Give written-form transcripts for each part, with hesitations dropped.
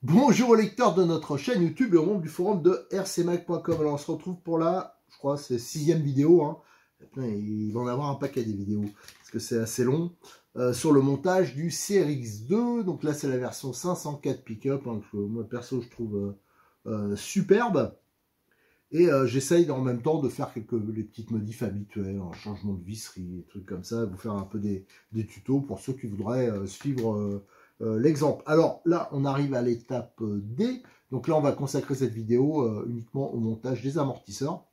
Bonjour aux lecteurs de notre chaîne YouTube et au monde du forum de rcmac.com. Alors on se retrouve pour la, je crois, c'est 6e vidéo. Hein. Il va en avoir un paquet des vidéos, parce que c'est assez long. Sur le montage du CRX2. Donc là c'est la version 504 pick-up, hein, que moi perso je trouve superbe. Et j'essaye en même temps de faire les petites modifs habituelles, un changement de visserie, des trucs comme ça, vous faire un peu des tutos pour ceux qui voudraient suivre l'exemple. Alors là, on arrive à l'étape D. Donc là, on va consacrer cette vidéo uniquement au montage des amortisseurs.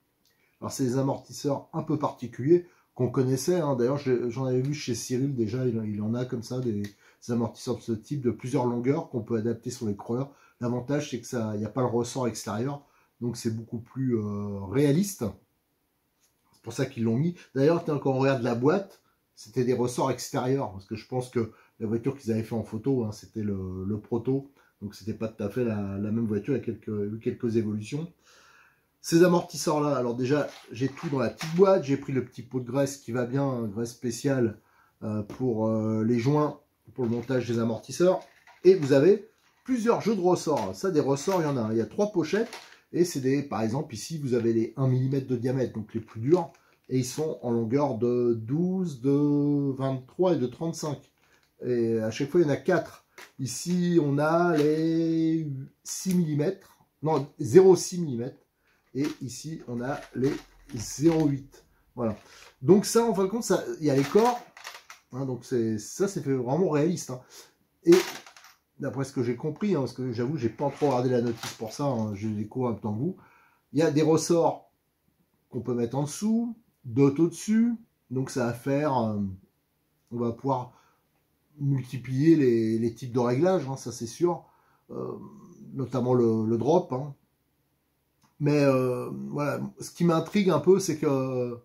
Alors c'est des amortisseurs un peu particuliers qu'on connaissait. Hein. D'ailleurs, j'en avais vu chez Cyril déjà, il en a comme ça, des amortisseurs de ce type, de plusieurs longueurs qu'on peut adapter sur les crawlers. L'avantage, c'est que ça, il n'y a pas le ressort extérieur. Donc c'est beaucoup plus réaliste. C'est pour ça qu'ils l'ont mis. D'ailleurs, quand on regarde la boîte, c'était des ressorts extérieurs. Parce que je pense que la voiture qu'ils avaient fait en photo, hein, c'était le proto. Donc c'était pas tout à fait la même voiture. Il y a eu quelques évolutions. Ces amortisseurs-là, alors déjà, j'ai tout dans la petite boîte. J'ai pris le petit pot de graisse qui va bien, hein, graisse spéciale pour les joints, pour le montage des amortisseurs. Et vous avez plusieurs jeux de ressorts. Ça, des ressorts, il y en a. Il y a 3 pochettes. Et c'est des, par exemple, ici, vous avez les 1 mm de diamètre, donc les plus durs. Et ils sont en longueur de 12, de 23 et de 35. Et à chaque fois, il y en a 4. Ici, on a les 6 mm. Non, 0,6 mm. Et ici, on a les 0,8. Voilà. Donc ça, en fin de compte, il y a les corps. Hein, donc ça, c'est fait vraiment réaliste. Hein. Et d'après ce que j'ai compris, hein, parce que j'avoue, j'ai pas trop regardé la notice pour ça, hein, je découvre en même temps que vous. Il y a des ressorts qu'on peut mettre en dessous, d'autres au-dessus, donc ça va faire, on va pouvoir multiplier les types de réglages, hein, ça c'est sûr, notamment le drop. Hein. Mais voilà, ce qui m'intrigue un peu, c'est que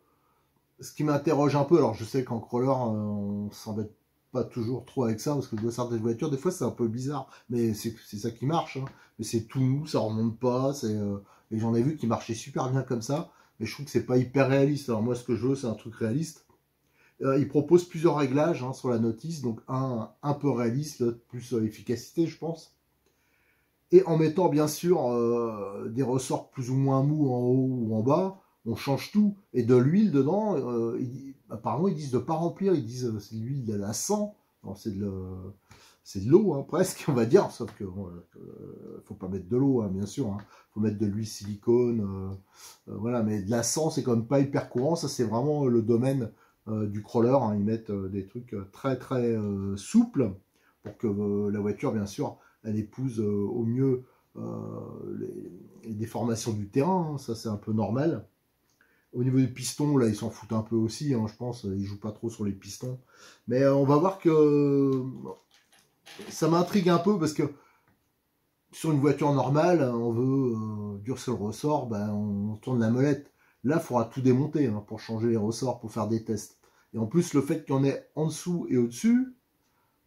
ce qui m'interroge un peu, alors je sais qu'en crawler, on s'embête pas toujours trop avec ça, parce que de certaines voitures, des fois c'est un peu bizarre, mais c'est ça qui marche, hein. Mais c'est tout mou, ça remonte pas, et j'en ai vu qui marchaient super bien comme ça, mais je trouve que c'est pas hyper réaliste. Alors moi ce que je veux c'est un truc réaliste. Il propose plusieurs réglages, hein, sur la notice, donc un peu réaliste, l'autre plus efficacité je pense, et en mettant bien sûr des ressorts plus ou moins mous en haut ou en bas. On change tout. Et de l'huile dedans, apparemment, ils disent de ne pas remplir. Ils disent c'est de l'huile de la 100. C'est de l'eau, hein, presque, on va dire. Sauf que faut pas mettre de l'eau, hein, bien sûr. Hein. Faut mettre de l'huile silicone. Voilà, mais de la 100, c'est quand même pas hyper courant. Ça, c'est vraiment le domaine du crawler. Hein. Ils mettent des trucs très, très souples pour que la voiture, bien sûr, elle épouse au mieux les déformations du terrain. Hein. Ça, c'est un peu normal. Au niveau des pistons, là, ils s'en foutent un peu aussi, hein, je pense. Ils jouent pas trop sur les pistons. Mais on va voir que ça m'intrigue un peu parce que sur une voiture normale, on veut durcir le ressort, ben, on tourne la molette. Là, il faudra tout démonter, hein, pour changer les ressorts, pour faire des tests. Et en plus, le fait qu'il y en ait en dessous et au-dessus,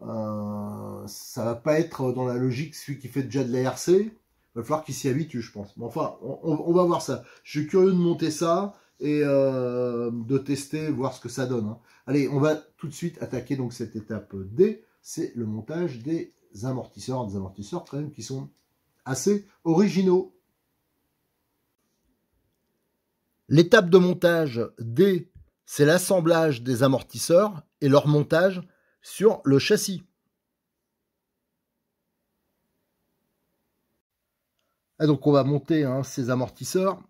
ça va pas être dans la logique celui qui fait déjà de la RC. Il va falloir qu'il s'y habitue, je pense. Mais enfin, on va voir ça. Je suis curieux de monter ça et de tester, voir ce que ça donne. Hein. Allez, on va tout de suite attaquer donc cette étape D, c'est le montage des amortisseurs quand même qui sont assez originaux. L'étape de montage D, c'est l'assemblage des amortisseurs et leur montage sur le châssis. Ah, donc on va monter, hein, ces amortisseurs.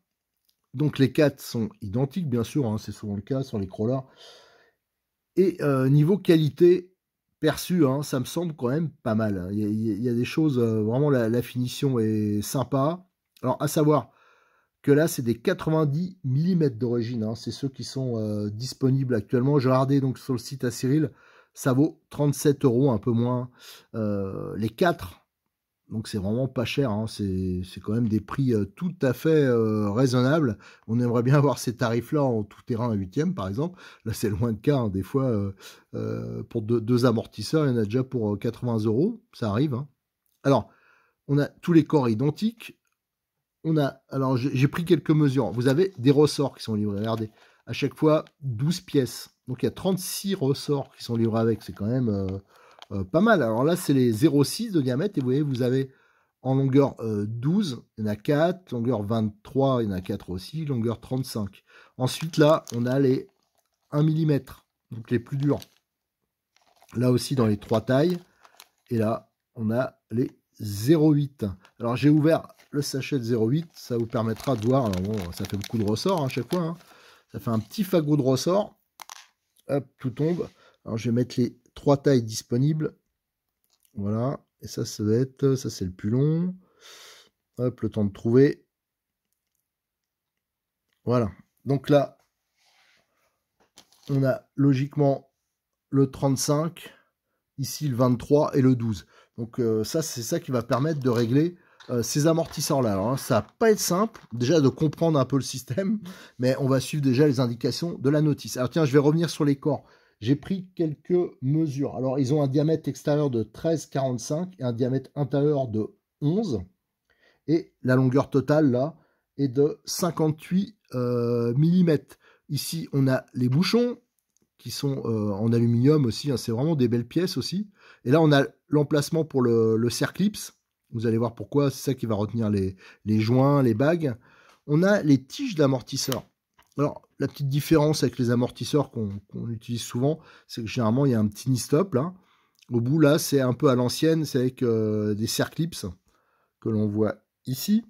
Donc les 4 sont identiques, bien sûr, hein, c'est souvent le cas sur les crawlers. Et niveau qualité perçue, hein, ça me semble quand même pas mal. Hein. Il y a des choses, vraiment la finition est sympa. Alors à savoir que là c'est des 90 mm d'origine, hein, c'est ceux qui sont disponibles actuellement. J'ai regardé donc sur le site à Cyril, ça vaut 37 €, un peu moins. Les 4 Donc c'est vraiment pas cher, hein. C'est quand même des prix tout à fait raisonnables. On aimerait bien avoir ces tarifs-là en tout terrain à 8e par exemple. Là c'est loin de cas, hein. Des fois pour deux amortisseurs, il y en a déjà pour 80 €, ça arrive, hein. Alors, on a tous les corps identiques. Alors j'ai pris quelques mesures. Vous avez des ressorts qui sont livrés, regardez. À chaque fois 12 pièces. Donc il y a 36 ressorts qui sont livrés avec, c'est quand même pas mal. Alors là, c'est les 0,6 de diamètre et vous voyez, vous avez en longueur 12, il y en a 4, longueur 23, il y en a 4 aussi, longueur 35. Ensuite, là, on a les 1 mm, donc les plus durs. Là aussi, dans les 3 tailles. Et là, on a les 0,8. Alors, j'ai ouvert le sachet de 0,8, ça vous permettra de voir. Alors bon, ça fait beaucoup de ressorts à chaque fois, hein. Ça fait un petit fagot de ressorts. Hop, tout tombe. Alors, je vais mettre les 3 tailles disponibles. Voilà. Et ça va être... Ça, c'est le plus long. Hop, le temps de trouver. Voilà. Donc là, on a logiquement le 35. Ici, le 23 et le 12. Donc ça, c'est ça qui va permettre de régler ces amortisseurs-là. Alors, hein, ça va pas être simple, déjà de comprendre un peu le système, mais on va suivre déjà les indications de la notice. Alors tiens, je vais revenir sur les corps. J'ai pris quelques mesures. Alors, ils ont un diamètre extérieur de 13,45 et un diamètre intérieur de 11. Et la longueur totale, là, est de 58 mm. Ici, on a les bouchons qui sont en aluminium aussi, hein, c'est vraiment des belles pièces aussi. Et là, on a l'emplacement pour le Cerclips. Vous allez voir pourquoi, c'est ça qui va retenir les joints, les bagues. On a les tiges d'amortisseur. Alors, la petite différence avec les amortisseurs qu'on utilise souvent, c'est que généralement, il y a un petit knee-stop là. Au bout, là, c'est un peu à l'ancienne, c'est avec des Cerclips que l'on voit ici.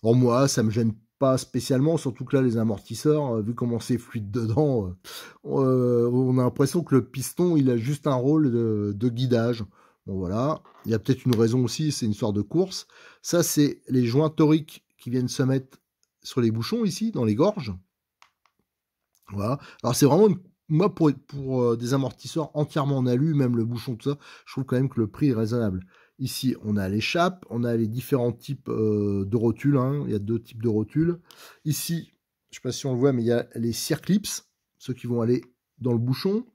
Alors moi, ça me gêne pas spécialement, surtout que là, les amortisseurs, vu comment c'est fluide dedans, on a l'impression que le piston, il a juste un rôle de guidage. Bon voilà, il y a peut-être une raison aussi, c'est une histoire de course. Ça, c'est les joints toriques qui viennent se mettre sur les bouchons ici, dans les gorges. Voilà. Alors c'est vraiment moi pour des amortisseurs entièrement en alu, même le bouchon, tout ça, je trouve quand même que le prix est raisonnable. Ici, on a l'échappe, on a les différents types de rotules, hein. Il y a 2 types de rotules. Ici, je ne sais pas si on le voit, mais il y a les Circlips, ceux qui vont aller dans le bouchon.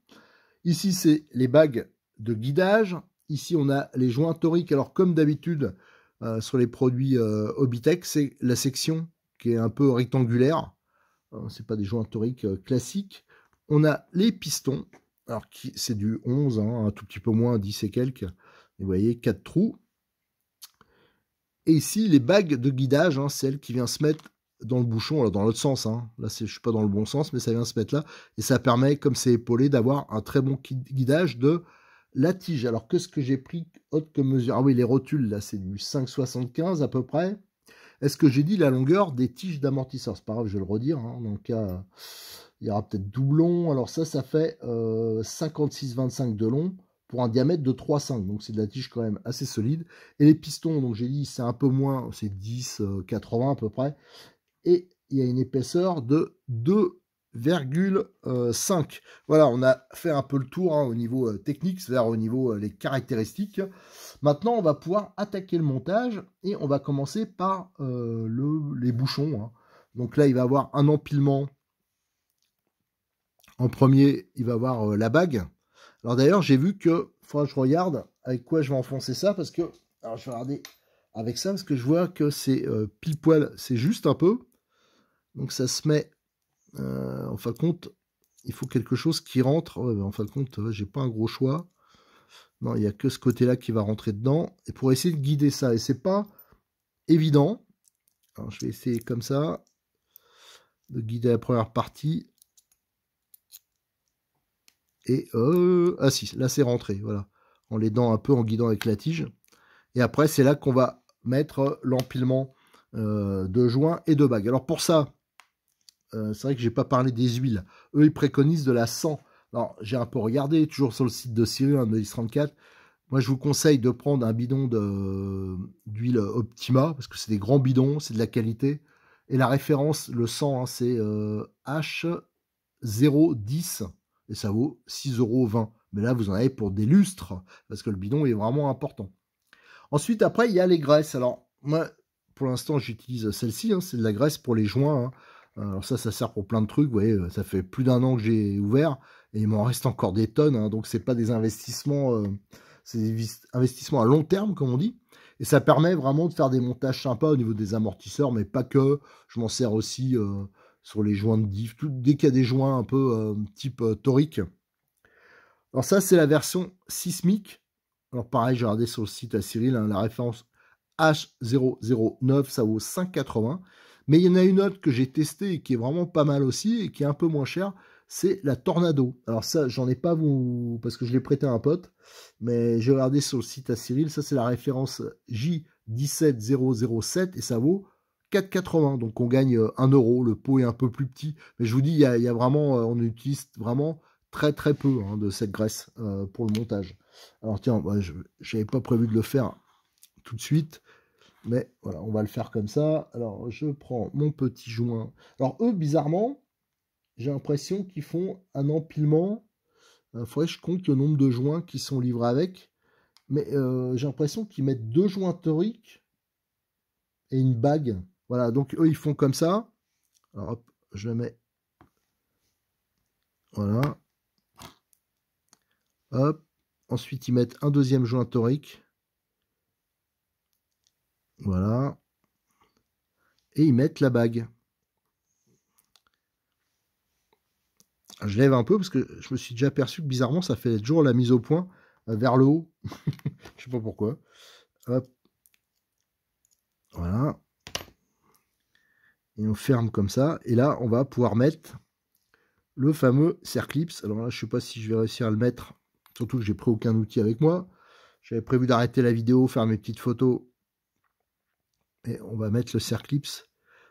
Ici, c'est les bagues de guidage. Ici, on a les joints toriques. Alors, comme d'habitude, sur les produits Hobbytech, c'est la section qui est un peu rectangulaire. C'est pas des joints toriques classiques. On a les pistons. Alors, c'est du 11, hein, un tout petit peu moins, 10 et quelques. Vous voyez, 4 trous. Et ici, les bagues de guidage, hein, celle qui vient se mettre dans le bouchon, alors dans l'autre sens. Hein. Là, je ne suis pas dans le bon sens, mais ça vient se mettre là. Et ça permet, comme c'est épaulé, d'avoir un très bon guidage de la tige. Alors, qu'est-ce que j'ai pris autre comme mesure? Ah oui, les rotules, là, c'est du 5,75 à peu près. Est-ce que j'ai dit la longueur des tiges d'amortisseur? C'est pas grave, je vais le redire. Hein. Dans le cas, il y aura peut-être doublon. Alors ça fait 56,25 de long pour un diamètre de 3,5. Donc c'est de la tige quand même assez solide. Et les pistons, donc j'ai dit, c'est un peu moins, c'est 10,80 à peu près. Et il y a une épaisseur de 2,5. Voilà, on a fait un peu le tour hein, au niveau technique, c'est-à-dire au niveau les caractéristiques. Maintenant, on va pouvoir attaquer le montage et on va commencer par les bouchons. Hein. Donc là, il va y avoir un empilement. En premier, il va y avoir la bague. Alors d'ailleurs, j'ai vu que, faudra que je regarde avec quoi je vais enfoncer ça parce que, alors je vais regarder avec ça parce que je vois que c'est pile poil, c'est juste un peu. Donc ça se met, en fin de compte, il faut quelque chose qui rentre. Ouais, en fin de compte, j'ai pas un gros choix. Non, il n'y a que ce côté-là qui va rentrer dedans. Et pour essayer de guider ça, et c'est pas évident. Alors je vais essayer comme ça de guider la première partie. Et ah si, là c'est rentré, voilà. En l'aidant un peu, en guidant avec la tige. Et après, c'est là qu'on va mettre l'empilement de joints et de bagues. Alors pour ça, c'est vrai que j'ai pas parlé des huiles. Eux, ils préconisent de la 100. Alors, j'ai un peu regardé, toujours sur le site de Cyril, hein, de X34. Moi, je vous conseille de prendre un bidon d'huile Optima, parce que c'est des grands bidons, c'est de la qualité. Et la référence, le 100, hein, c'est H010, et ça vaut 6,20 €. Mais là, vous en avez pour des lustres, parce que le bidon est vraiment important. Ensuite, après, il y a les graisses. Alors, moi, pour l'instant, j'utilise celle-ci. Hein, c'est de la graisse pour les joints. Hein. Alors ça sert pour plein de trucs. Vous voyez, ça fait plus d'1 an que j'ai ouvert. Et il m'en reste encore des tonnes. Hein, donc, c'est pas des investissements... c'est des investissements à long terme, comme on dit. Et ça permet vraiment de faire des montages sympas au niveau des amortisseurs. Mais pas que. Je m'en sers aussi sur les joints de diff. Dès qu'il y a des joints un peu type torique. Alors ça, c'est la version sismique. Alors pareil, j'ai regardé sur le site à Cyril, hein, la référence H009, ça vaut 5,80. Mais il y en a une autre que j'ai testée et qui est vraiment pas mal aussi et qui est un peu moins chère, c'est la Tornado. Alors ça, j'en ai pas parce que je l'ai prêté à un pote, mais j'ai regardé sur le site à Cyril, ça c'est la référence J17007 et ça vaut 4,80. Donc on gagne 1 euro, le pot est un peu plus petit. Mais je vous dis, il y a vraiment, on utilise vraiment très très peu hein, de cette graisse pour le montage. Alors tiens, je n'avais pas prévu de le faire tout de suite, mais voilà, on va le faire comme ça. Alors je prends mon petit joint. Alors eux, bizarrement, j'ai l'impression qu'ils font un empilement. Il faudrait que je compte le nombre de joints qui sont livrés avec. Mais j'ai l'impression qu'ils mettent 2 joints toriques et une bague. Voilà, donc eux, ils font comme ça. Alors hop, je le mets. Voilà. Hop. Ensuite, ils mettent un deuxième joint torique. Voilà. Et ils mettent la bague. Je lève un peu parce que je me suis déjà aperçu que bizarrement, ça fait toujours la mise au point vers le haut. Je sais pas pourquoi. Hop. Voilà. Et on ferme comme ça. Et là, on va pouvoir mettre le fameux Cerclips. Alors là, je sais pas si je vais réussir à le mettre. Surtout que j'ai pris aucun outil avec moi. J'avais prévu d'arrêter la vidéo, faire mes petites photos. Et on va mettre le Cerclips.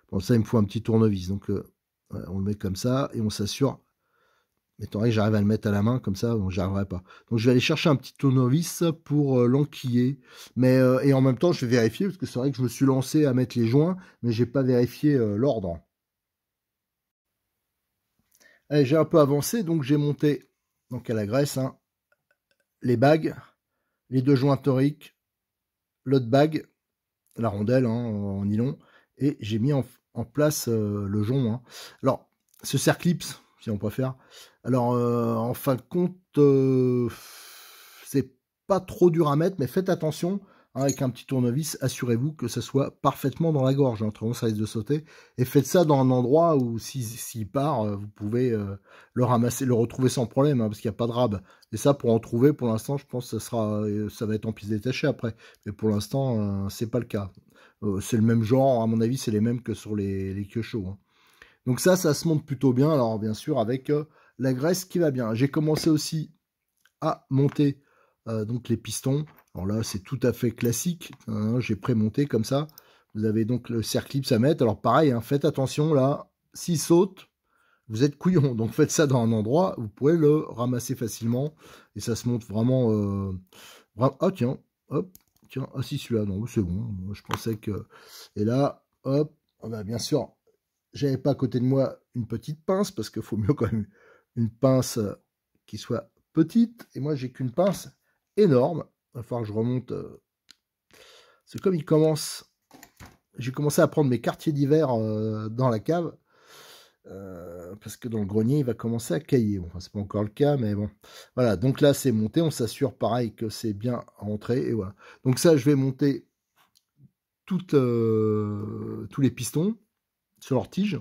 Bon, ça, il me faut un petit tournevis. Donc, voilà, on le met comme ça et on s'assure. Mais tant que j'arrive à le mettre à la main, comme ça, bon, j'y arriverai pas. Donc, je vais aller chercher un petit tournevis pour l'enquiller. Mais, et en même temps, je vais vérifier, parce que c'est vrai que je me suis lancé à mettre les joints, mais j'ai pas vérifié l'ordre. Allez, j'ai un peu avancé, donc j'ai monté, donc à la graisse, hein, les bagues, les 2 joints toriques, l'autre bague, la rondelle hein, en nylon, et j'ai mis en place le jonc. Hein. Alors, ce Cerclips, si on préfère, alors en fin de compte, c'est pas trop dur à mettre, mais faites attention, hein, avec un petit tournevis, assurez-vous que ça soit parfaitement dans la gorge, hein, autrement ça risque de sauter, et faites ça dans un endroit où s'il part, vous pouvez le ramasser, le retrouver sans problème, hein, parce qu'il n'y a pas de rab. Et ça, pour en trouver, pour l'instant, je pense que ça va être en pièces détachées après. Mais pour l'instant, c'est pas le cas. C'est le même genre, à mon avis, c'est les mêmes que sur les Kyosho. Hein. Donc ça se monte plutôt bien. Alors bien sûr, avec la graisse qui va bien. J'ai commencé aussi à monter donc les pistons. Alors là, c'est tout à fait classique. Hein, j'ai pré-monté comme ça. Vous avez donc le Cerclips à mettre. Alors pareil, hein, faites attention là. S'il saute, vous êtes couillon, donc faites ça dans un endroit où vous pouvez le ramasser facilement et ça se monte vraiment. Ah tiens, hop, tiens, ah si celui-là, non, c'est bon. Moi, je pensais que. Et là, hop, ah bah, bien sûr, j'avais pas à côté de moi une petite pince parce qu'il faut mieux quand même une pince qui soit petite et moi j'ai qu'une pince énorme. Il va falloir que je remonte. C'est comme il commence. J'ai commencé à prendre mes quartiers d'hiver dans la cave. Parce que dans le grenier, il va commencer à cailler. Bon, enfin, c'est pas encore le cas, mais bon. Voilà, donc là, c'est monté. On s'assure, pareil, que c'est bien rentré. Et voilà. Donc ça, je vais monter tous les pistons sur leur tige.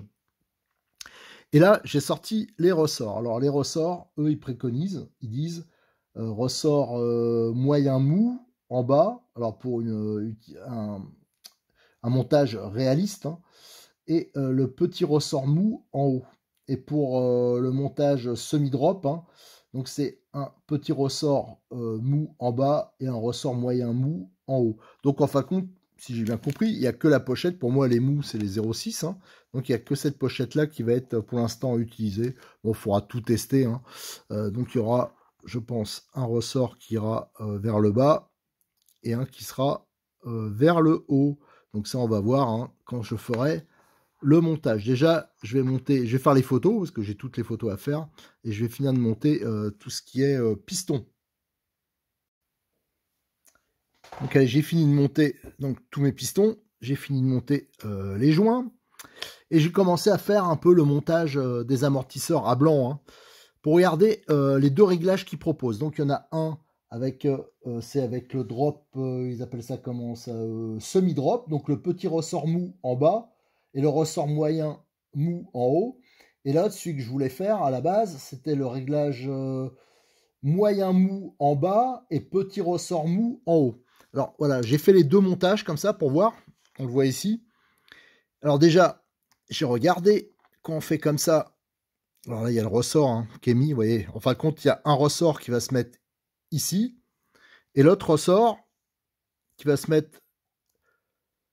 Et là, j'ai sorti les ressorts. Alors, les ressorts, eux, ils préconisent, ils disent ressort moyen mou en bas. Alors, pour un montage réaliste, hein, et le petit ressort mou en haut. Et pour le montage semi-drop, hein, donc c'est un petit ressort mou en bas et un ressort moyen mou en haut. Donc en fin de compte, si j'ai bien compris, il n'y a que la pochette. Pour moi, les mous, c'est les 0,6. Hein, donc il n'y a que cette pochette-là qui va être pour l'instant utilisée. Bon, il faudra tout tester. Hein. Donc il y aura, je pense, un ressort qui ira vers le bas et un qui sera vers le haut. Donc ça, on va voir hein, quand je ferai le montage. Déjà, je vais faire les photos, parce que j'ai toutes les photos à faire, et je vais finir de monter tout ce qui est piston. Donc allez, j'ai fini de monter donc, tous mes pistons. J'ai fini de monter les joints. Et j'ai commencé à faire un peu le montage des amortisseurs à blanc. Hein, pour regarder les deux réglages qu'ils proposent. Donc il y en a un avec, c'est avec le drop, ils appellent ça comment ça, semi-drop. Donc le petit ressort mou en bas et le ressort moyen mou en haut. Et là, celui que je voulais faire à la base, c'était le réglage moyen mou en bas et petit ressort mou en haut. Alors voilà, j'ai fait les deux montages comme ça pour voir. On le voit ici. Alors déjà, j'ai regardé quand on fait comme ça. Alors là, il y a le ressort hein, qui est mis, vous voyez. En fin de compte, il y a un ressort qui va se mettre ici et l'autre ressort qui va se mettre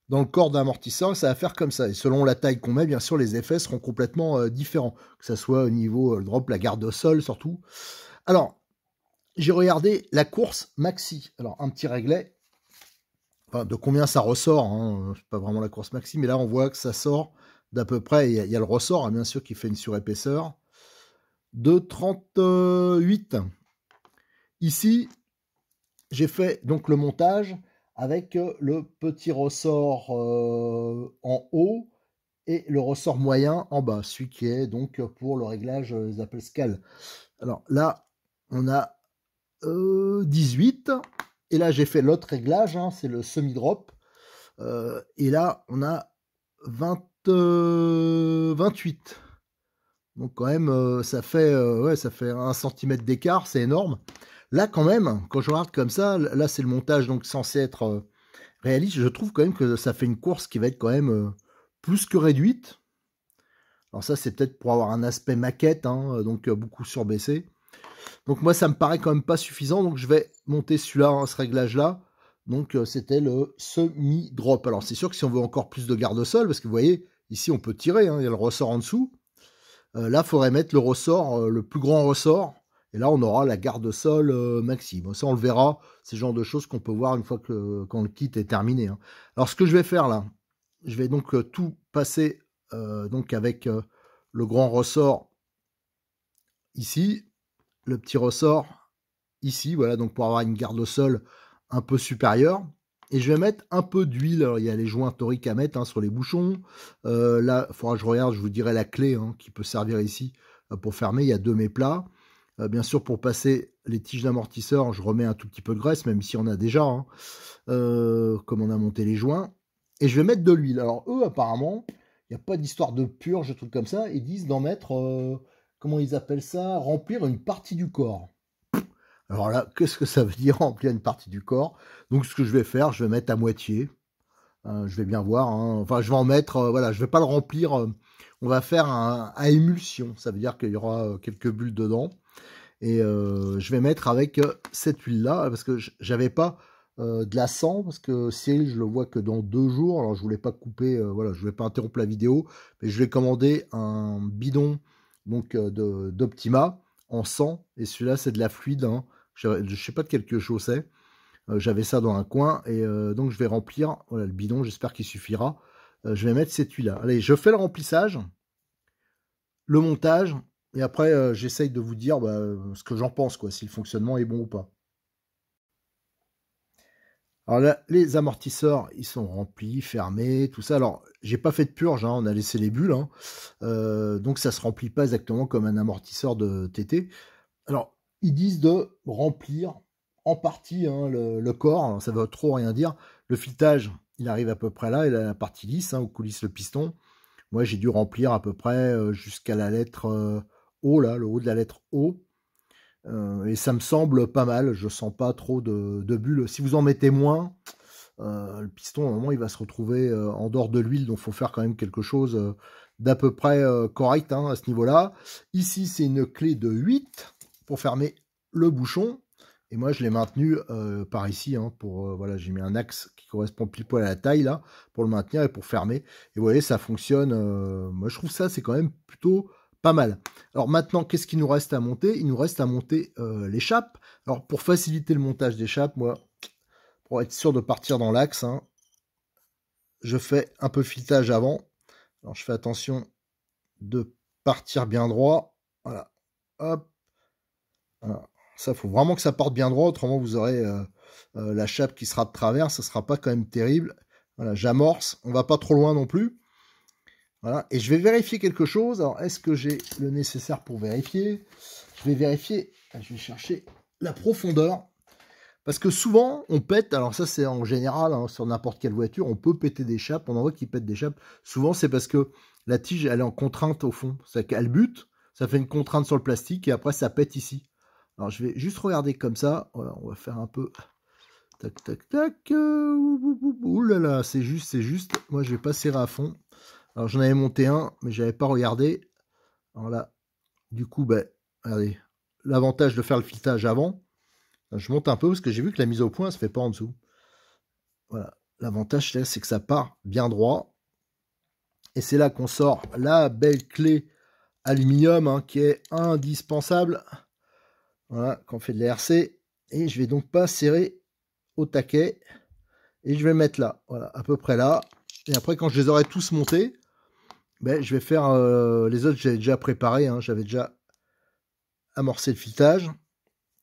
dans le corps d'amortisseur. Ça va faire comme ça. Et selon la taille qu'on met, bien sûr, les effets seront complètement différents. Que ce soit au niveau le drop, la garde au sol surtout. Alors, j'ai regardé la course maxi. Alors, un petit réglet. Enfin, de combien ça ressort. Hein. C'est pas vraiment la course maxi, mais là, on voit que ça sort d'à peu près. Il y a le ressort, hein, bien sûr, qui fait une surépaisseur. De 38. Ici, j'ai fait donc le montage avec le petit ressort en haut et le ressort moyen en bas, celui qui est donc pour le réglage, ils appellent scale. Alors là, on a 18 et là j'ai fait l'autre réglage, hein, c'est le semi-drop et là on a 28. Donc quand même, ça fait 1 centimètre d'écart, c'est énorme. Là quand même, quand je regarde comme ça, là c'est le montage donc censé être réaliste, je trouve quand même que ça fait une course qui va être quand même plus que réduite. Alors ça c'est peut-être pour avoir un aspect maquette, hein, donc beaucoup surbaissé. Donc moi ça me paraît quand même pas suffisant, donc je vais monter celui-là, hein, ce réglage-là. Donc c'était le semi-drop. Alors c'est sûr que si on veut encore plus de garde-sol, parce que vous voyez, ici on peut tirer, hein, il y a le ressort en dessous. Là, il faudrait mettre le ressort, le plus grand ressort. Et là, on aura la garde-sol maxi. Bon, ça, on le verra. C'est le genre de choses qu'on peut voir une fois que quand le kit est terminé. Hein. Alors, ce que je vais faire là, je vais donc tout passer donc avec le grand ressort ici, le petit ressort ici. Voilà, donc pour avoir une garde-sol un peu supérieure. Et je vais mettre un peu d'huile. Alors, il y a les joints toriques à mettre hein, sur les bouchons. Là, il faudra que je regarde, je vous dirai la clé hein, qui peut servir ici pour fermer. Il y a deux méplats. Bien sûr, pour passer les tiges d'amortisseur, je remets un tout petit peu de graisse, même si on a déjà, hein, comme on a monté les joints. Et je vais mettre de l'huile. Alors, eux, apparemment, il n'y a pas d'histoire de purge, de trucs comme ça. Ils disent d'en mettre, comment ils appellent ça, remplir une partie du corps. Alors là, qu'est-ce que ça veut dire remplir une partie du corps? Donc ce que je vais faire, je vais mettre à moitié. Je vais bien voir. Hein. Enfin, je vais en mettre. Voilà, je vais pas le remplir. On va faire à émulsion. Ça veut dire qu'il y aura quelques bulles dedans. Et je vais mettre avec cette huile-là parce que j'avais pas de la 100 parce que Cyril, je le vois que dans 2 jours. Alors je voulais pas couper. Voilà, je voulais pas interrompre la vidéo, mais je vais commander un bidon donc d'Optima en 100 et celui-là c'est de la fluide. Hein. Je sais pas de quelque chose c'est. J'avais ça dans un coin et donc je vais remplir voilà, le bidon, j'espère qu'il suffira. Je vais mettre cette huile-là. Allez, je fais le remplissage, le montage, et après j'essaye de vous dire ce que j'en pense, quoi, si le fonctionnement est bon ou pas. Alors là, les amortisseurs, ils sont remplis, fermés, tout ça. Alors, j'ai pas fait de purge, hein, on a laissé les bulles, hein. Donc ça se remplit pas exactement comme un amortisseur de TT. Alors, ils disent de remplir en partie hein, le corps, alors, ça veut trop rien dire. Le filetage, il arrive à peu près là, il a la partie lisse, hein, où coulisse le piston. Moi, j'ai dû remplir à peu près jusqu'à la lettre O, là, le haut de la lettre O. Et ça me semble pas mal, je sens pas trop de bulles. Si vous en mettez moins, le piston, à un moment, il va se retrouver en dehors de l'huile, donc il faut faire quand même quelque chose d'à peu près correct hein, à ce niveau-là. Ici, c'est une clé de 8 pour fermer le bouchon. Et moi, je l'ai maintenu par ici. Hein, pour voilà, j'ai mis un axe qui correspond pile poil à la taille là pour le maintenir et pour fermer. Et vous voyez, ça fonctionne. Moi, je trouve ça, c'est quand même plutôt pas mal. Alors maintenant, qu'est-ce qu'il nous reste à monter? Il nous reste à monter l'échappe. Alors pour faciliter le montage d'échappe, moi, pour être sûr de partir dans l'axe, hein, je fais un peu filetage avant. Alors je fais attention de partir bien droit. Voilà. Hop. Voilà. Ça, faut vraiment que ça parte bien droit, autrement vous aurez la chape qui sera de travers, ça sera pas quand même terrible. Voilà, j'amorce, on va pas trop loin non plus. Voilà, et je vais vérifier quelque chose. Alors, est-ce que j'ai le nécessaire pour vérifier? Je vais vérifier, je vais chercher la profondeur. Parce que souvent, on pète, alors ça c'est en général, hein, sur n'importe quelle voiture, on peut péter des chapes, on en voit qui pètent des chapes. Souvent, c'est parce que la tige, elle est en contrainte au fond. C'est qu'elle bute, ça fait une contrainte sur le plastique, et après, ça pète ici. Alors, je vais juste regarder comme ça. Voilà, on va faire un peu... Tac, tac, tac. Ouh là là, c'est juste, c'est juste. Moi, je vais pas serrer à fond. Alors, j'en avais monté un, mais j'avais pas regardé. Alors là, du coup, ben, regardez, l'avantage de faire le filetage avant, je monte un peu parce que j'ai vu que la mise au point, ça se fait pas en dessous. Voilà, l'avantage, c'est que ça part bien droit. Et c'est là qu'on sort la belle clé aluminium, hein, qui est indispensable. Voilà, quand on fait de la RC. Et je vais donc pas serrer au taquet. Et je vais le mettre là, voilà, à peu près là. Et après, quand je les aurai tous montés, ben, je vais faire les autres, j'avais déjà préparé, hein, j'avais déjà amorcé le filetage.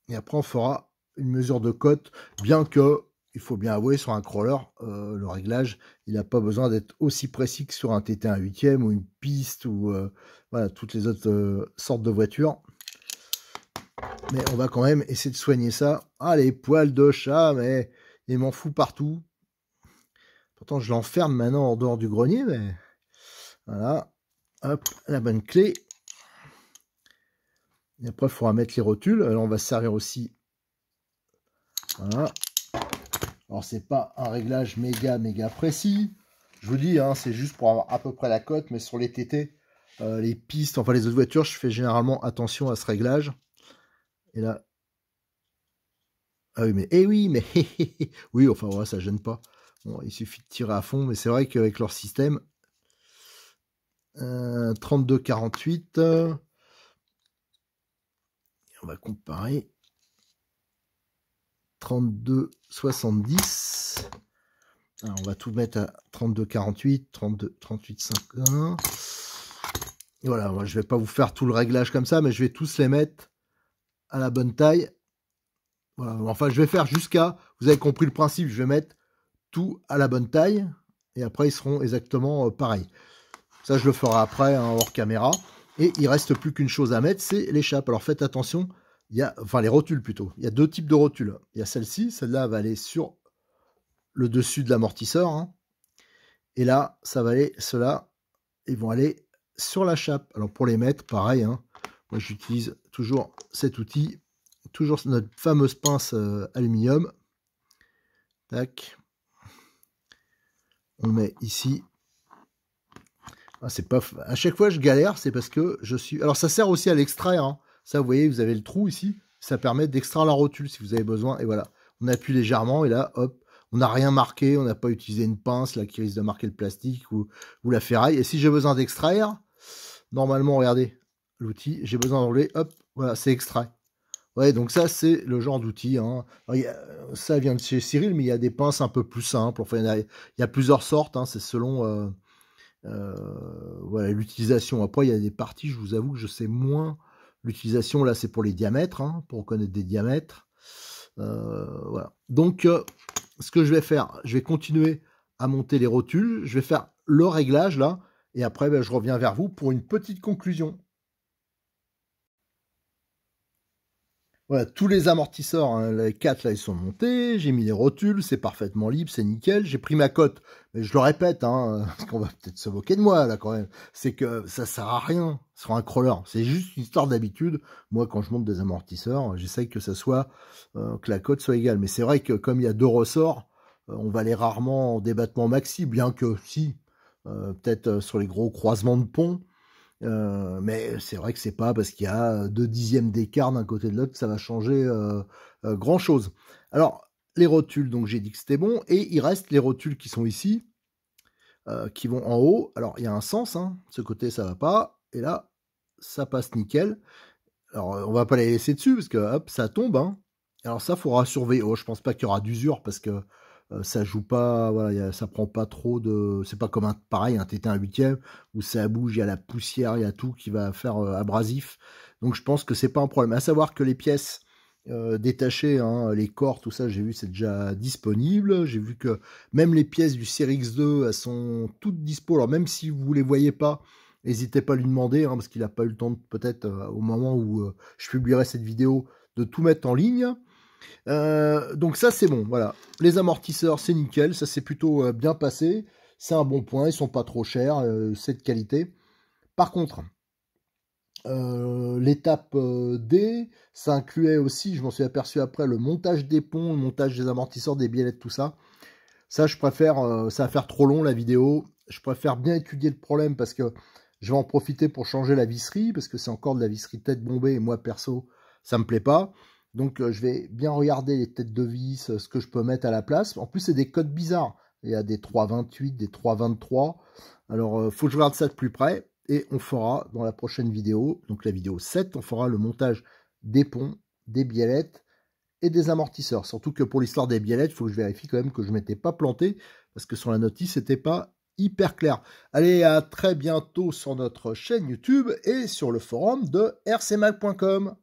Et après, on fera une mesure de cote, bien que, il faut bien avouer, sur un crawler, le réglage, il n'a pas besoin d'être aussi précis que sur un TT1 8e ou une piste ou voilà, toutes les autres sortes de voitures. Mais on va quand même essayer de soigner ça. Ah, les poils de chat, mais il m'en fout partout. Pourtant, je l'enferme maintenant en dehors du grenier, mais voilà. Hop, la bonne clé. Et après, il faudra mettre les rotules. Alors, on va servir aussi. Voilà. Alors, c'est pas un réglage méga précis. Je vous dis, hein, c'est juste pour avoir à peu près la cote, mais sur les TT, les pistes, enfin les autres voitures, je fais généralement attention à ce réglage. Et là. Ah oui, mais. Eh oui, mais. Oui, enfin, voilà, ça gêne pas. Bon, il suffit de tirer à fond, mais c'est vrai qu'avec leur système, 32-48, on va comparer 32-70, on va tout mettre à 32-48, 32-38-51, et voilà, moi, je vais pas vous faire tout le réglage comme ça, mais je vais tous les mettre à la bonne taille. Voilà, enfin, je vais faire jusqu'à, vous avez compris le principe, je vais mettre tout à la bonne taille, et après, ils seront exactement pareils. Ça, je le ferai après, hein, hors caméra. Et il reste plus qu'une chose à mettre, c'est l'échappe. Alors, faites attention, il y a, enfin, les rotules plutôt. Il y a deux types de rotules. Il y a celle-ci, celle-là va aller sur le dessus de l'amortisseur. Hein. Et là, ça va aller, ceux-là, ils vont aller sur la chape. Alors, pour les mettre, pareil, hein, moi, j'utilise toujours cet outil, toujours notre fameuse pince aluminium. Tac. On le met ici. Ah, c'est pas... À chaque fois, je galère, c'est parce que je suis... Alors, ça sert aussi à l'extraire. Hein. Ça, vous voyez, vous avez le trou ici. Ça permet d'extraire la rotule si vous avez besoin. Et voilà, on appuie légèrement et là, hop, on n'a rien marqué. On n'a pas utilisé une pince là qui risque de marquer le plastique ou la ferraille. Et si j'ai besoin d'extraire, normalement, regardez l'outil, j'ai besoin d'enlever, hop, voilà, c'est extrait. Ouais, donc ça, c'est le genre d'outil. Hein. Ça vient de chez Cyril, mais il y a des pinces un peu plus simples. Enfin, il y a plusieurs sortes. Hein. C'est selon... voilà, l'utilisation. Après, il y a des parties, je vous avoue que je sais moins. L'utilisation, là, c'est pour les diamètres, hein, pour connaître des diamètres. Voilà. Donc, ce que je vais faire, je vais continuer à monter les rotules. Je vais faire le réglage, là. Et après, ben, je reviens vers vous pour une petite conclusion. Voilà, tous les amortisseurs, hein, les 4 là, ils sont montés, j'ai mis les rotules, c'est parfaitement libre, c'est nickel. J'ai pris ma cote, mais je le répète, hein, parce qu'on va peut-être se moquer de moi là quand même, c'est que ça sert à rien sur un crawler. C'est juste une histoire d'habitude. Moi, quand je monte des amortisseurs, j'essaye que ça soit que la cote soit égale. Mais c'est vrai que comme il y a deux ressorts, on va aller rarement en débattement maxi, bien que si, peut-être sur les gros croisements de pont. Mais c'est vrai que c'est pas parce qu'il y a 2 dixièmes d'écart d'un côté de l'autre que ça va changer grand chose. Alors, les rotules, donc j'ai dit que c'était bon, et il reste les rotules qui sont ici, qui vont en haut. Alors, il y a un sens, hein. Ce côté ça va pas, et là, ça passe nickel. Alors, on va pas les laisser dessus, parce que hop, ça tombe, hein. Alors ça, faudra surveiller. Oh, je pense pas qu'il y aura d'usure, parce que ça joue pas, voilà, ça prend pas trop de... C'est pas comme un pareil, un TT1 8e, où ça bouge, il y a la poussière, il y a tout qui va faire abrasif. Donc je pense que c'est pas un problème. À savoir que les pièces détacher, hein, les corps, tout ça, j'ai vu, c'est déjà disponible. J'ai vu que même les pièces du Série X2, elles sont toutes dispo. Alors même si vous les voyez pas, n'hésitez pas à lui demander, hein, parce qu'il n'a pas eu le temps, peut-être au moment où je publierai cette vidéo, de tout mettre en ligne. Donc ça, c'est bon, voilà. Les amortisseurs, c'est nickel, ça s'est plutôt bien passé. C'est un bon point, ils sont pas trop chers, c'est de qualité. Par contre, l'étape D, ça incluait aussi, je m'en suis aperçu après, le montage des ponts, le montage des amortisseurs, des biellettes, tout ça. Ça, je préfère, ça va faire trop long la vidéo. Je préfère bien étudier le problème parce que je vais en profiter pour changer la visserie, parce que c'est encore de la visserie tête bombée, et moi, perso, ça me plaît pas. Donc, je vais bien regarder les têtes de vis, ce que je peux mettre à la place. En plus, c'est des codes bizarres. Il y a des 3,28, des 3,23. Alors, faut que je regarde ça de plus près. Et on fera dans la prochaine vidéo, donc la vidéo 7, on fera le montage des ponts, des biellettes et des amortisseurs. Surtout que pour l'histoire des biellettes, il faut que je vérifie quand même que je ne m'étais pas planté, parce que sur la notice, c'était pas hyper clair. Allez, à très bientôt sur notre chaîne YouTube et sur le forum de rcmag.com.